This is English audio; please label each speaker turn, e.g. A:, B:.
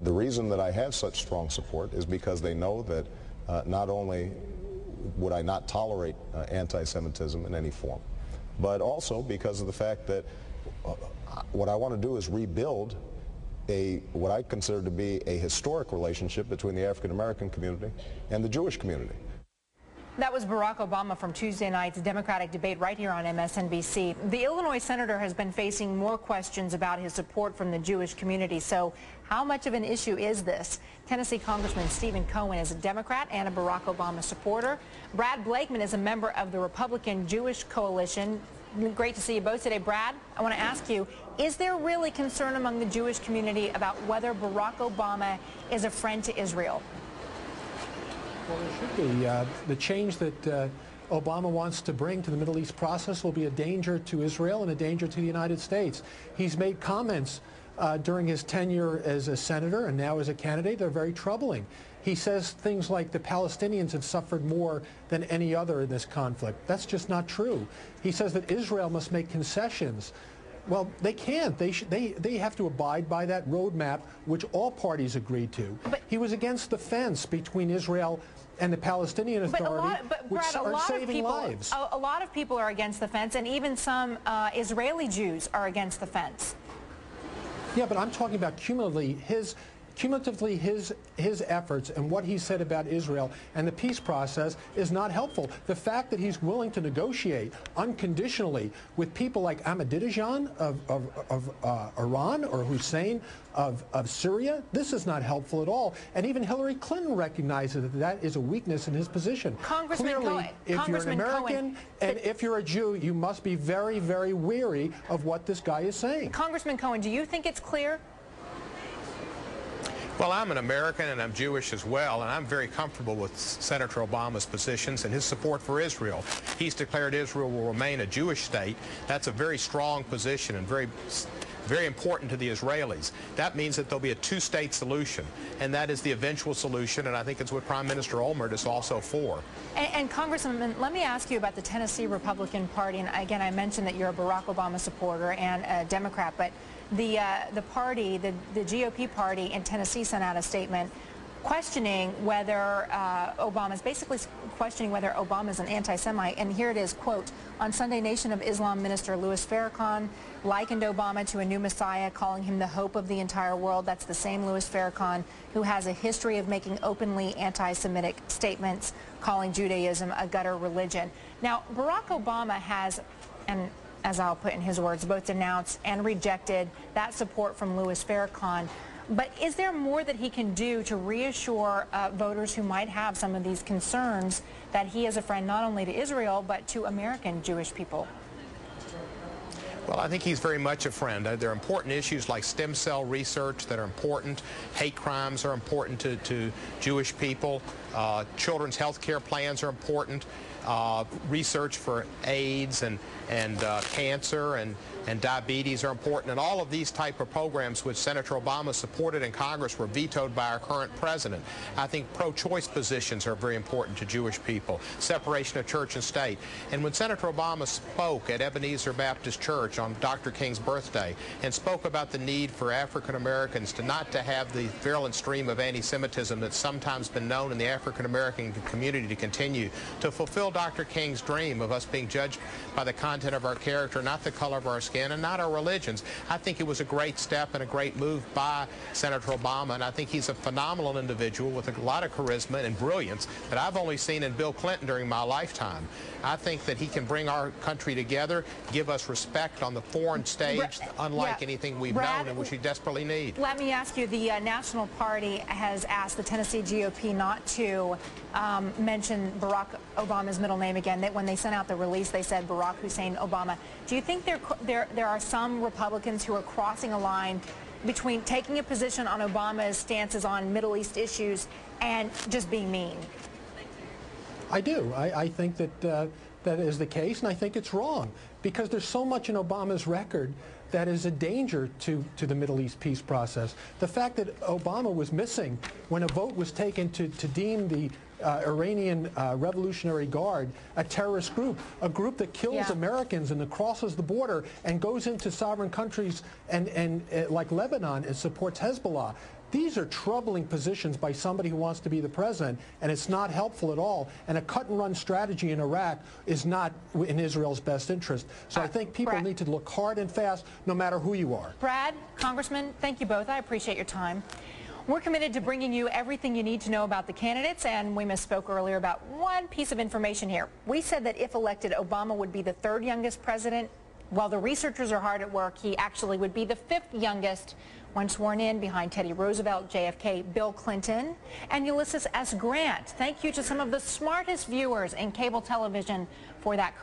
A: The reason that I have such strong support is because they know that not only would I not tolerate anti-Semitism in any form, but also because of the fact that what I want to do is rebuild what I consider to be a historic relationship between the African American community and the Jewish community.
B: That was Barack Obama from Tuesday night's Democratic debate right here on MSNBC. The Illinois senator has been facing more questions about his support from the Jewish community. So how much of an issue is this? Tennessee Congressman Stephen Cohen is a Democrat and a Barack Obama supporter. Brad Blakeman is a member of the Republican Jewish Coalition. Great to see you both today. Brad, I want to ask you, is there really concern among the Jewish community about whether Barack Obama is a friend to Israel?
C: Well, there should be. The change that Obama wants to bring to the Middle East process will be a danger to Israel and a danger to the United States. He's made comments during his tenure as a senator and now as a candidate. They're very troubling. He says things like the Palestinians have suffered more than any other in this conflict. That's just not true. He says that Israel must make concessions. Well, they can't. They have to abide by that roadmap, which all parties agreed to. But he was against the fence between Israel and the Palestinian Authority, which are saving lives.
B: A lot of people are against the fence, and even some Israeli Jews are against the fence.
C: Yeah, but I'm talking about cumulatively his efforts and what he said about Israel and the peace process is not helpful. The fact that he's willing to negotiate unconditionally with people like Ahmadinejad of Iran or Hussein of Syria, this is not helpful at all. And even Hillary Clinton recognizes that that is a weakness in his position. Clearly, if you're an American and if you're a Jew, you must be very, very wary of what this guy is saying.
B: Congressman Cohen, do you think it's clear?
D: Well, I'm an American and I'm Jewish as well, and I'm very comfortable with Senator Obama's positions and his support for Israel. He's declared Israel will remain a Jewish state. That's a very strong position and very important to the Israelis. That means that there'll be a two-state solution, and that is the eventual solution, and I think it's what Prime Minister Olmert is also for.
B: And Congressman, let me ask you about the Tennessee Republican Party, and again, I mentioned that you're a Barack Obama supporter and a Democrat, but the party, the GOP party in Tennessee sent out a statement questioning whether basically questioning whether Obama's an anti-Semite. And here it is, quote, on Sunday, Nation of Islam minister Louis Farrakhan likened Obama to a new messiah, calling him the hope of the entire world. That's the same Louis Farrakhan who has a history of making openly anti-Semitic statements, calling Judaism a gutter religion. Now, Barack Obama has, and as I'll put in his words, both denounced and rejected that support from Louis Farrakhan. But is there more that he can do to reassure voters who might have some of these concerns that he is a friend not only to Israel, but to American Jewish people?
D: Well, I think he's very much a friend. There are important issues like stem cell research that are important. Hate crimes are important to Jewish people. Children's health care plans are important. Research for AIDS and cancer and diabetes are important, and all of these type of programs which Senator Obama supported in Congress were vetoed by our current president. I think pro-choice positions are very important to Jewish people, separation of church and state. And when Senator Obama spoke at Ebenezer Baptist Church on Dr. King's birthday and spoke about the need for African Americans not to have the virulent stream of anti-Semitism that's sometimes been known in the African American community to continue, to fulfill Dr. King's dream of us being judged by the content of our character, not the color of our skin, and not our religions, I think it was a great step and a great move by Senator Obama, and I think he's a phenomenal individual with a lot of charisma and brilliance that I've only seen in Bill Clinton during my lifetime. I think that he can bring our country together, give us respect on the foreign stage, unlike anything we've known and which we desperately need.
B: Let me ask you, the National Party has asked the Tennessee GOP not to mention Barack Obama's middle name again. That when they sent out the release, they said Barack Hussein Obama. Do you think there are some Republicans who are crossing a line between taking a position on Obama's stances on Middle East issues and just being mean?
C: I do. I think that that is the case, and I think it's wrong because there's so much in Obama's record that is a danger to the Middle East peace process. The fact that Obama was missing when a vote was taken to deem the Iranian Revolutionary Guard, a terrorist group, a group that kills Americans and that crosses the border and goes into sovereign countries and like Lebanon and supports Hezbollah. These are troubling positions by somebody who wants to be the president, and it's not helpful at all. And a cut-and-run strategy in Iraq is not in Israel's best interest. So I think people need to look hard and fast, no matter who you are.
B: Brad, Congressman, thank you both. I appreciate your time. We're committed to bringing you everything you need to know about the candidates, and we misspoke earlier about one piece of information here. We said that if elected, Obama would be the third youngest president. While the researchers are hard at work, he actually would be the fifth youngest when sworn in, behind Teddy Roosevelt, JFK, Bill Clinton, and Ulysses S. Grant. Thank you to some of the smartest viewers in cable television for that.